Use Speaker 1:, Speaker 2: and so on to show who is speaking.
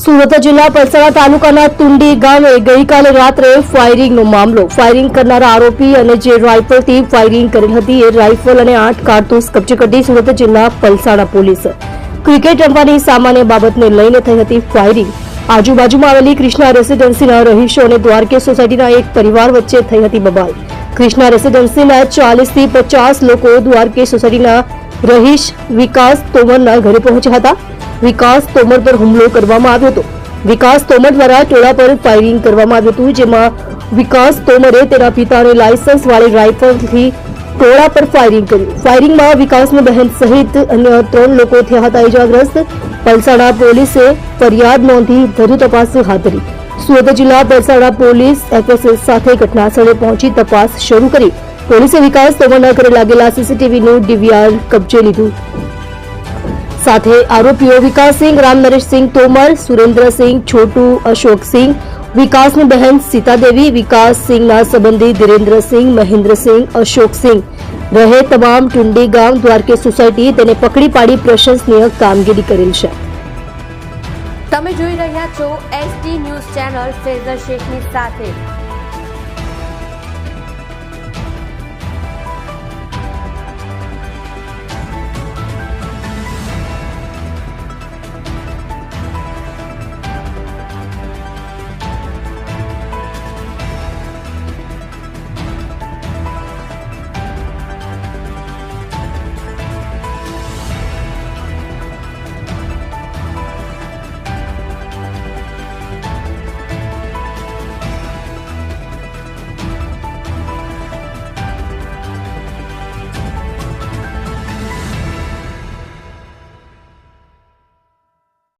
Speaker 1: સુરત જિલ્લા પલસાણા તાલુકાના તુંડી ગામે ગઈકાલે રાત્રે ફાયરિંગનો મામલો. ફાયરિંગ કરનારા આરોપી અને જે રાઇફલથી ફાયરિંગ કરેલ હતી એ રાઇફલ અને 8 કારતૂસ કબજે કરી સુરત જિલ્લા પલસાણા પોલીસ. ક્રિકેટ રમવાની સામાન્ય બાબતને લઈને થઈ હતી ફાયરિંગ. આજુબાજુમાં આવેલી કૃષ્ણા રેસીડેન્સીના રહીશો અને દ્વારકેશ સોસાયટીના એક પરિવાર વચ્ચે થઈ હતી બબાલ. કૃષ્ણા રેસીડેન્સીના 40 થી 50 લોકો દ્વારકેશ સોસાયટીના રહીશ વિકાસ તોમરના ઘરે પહોંચ્યા હતા. વિકાસ તોમર પર હુમલો કરવામાં આવ્યો હતો. વિકાસ તોમર દ્વારા ટોળા પર ફાયરિંગ કરવામાં આવ્યું હતું, જેમાં વિકાસ તોમરે તેના પિતાને લાયસન્સ વાળી રાઇફલથી ટોળા પર ફાયરિંગ કર્યું. ફાયરિંગમાં વિકાસની બહેન સહિત અન્ય 3 લોકો થયા હતા ઇજાગ્રસ્ત. પલસાણા પોલીસે ફરિયાદ નોંધી વધુ તપાસ હાથ ધરી. સુરત જિલ્લા પલસાણા પોલીસ એફએસએલ સાથે ઘટનાસ્થળે પહોંચી તપાસ શરૂ કરી. પોલીસે વિકાસ તોમરના ઘરે લાગેલા સીસીટીવીનું ડીવીઆર કબજે લીધું. સાથે આરોપીઓ વિકાસસિંહ રામનરેશસિંહ તોમર, સુરેન્દ્રસિંહ છોટુ અશોકસિંહ, વિકાસની બહેન સીતાદેવી, વિકાસસિંહના સંબંધી ધીરેન્દ્રસિંહ, મહેન્દ્રસિંહ, અશોકસિંહ રહે તમામ ટુંડી ગામ દ્વારકેશ સોસાયટી તેને પકડી પાડી પ્રશંસનીય કામગીરી કરેલ છે.
Speaker 2: તમે જોઈ રહ્યા છો એસટી ન્યૂઝ ચેનલ ફેઝર શેખની સાથે.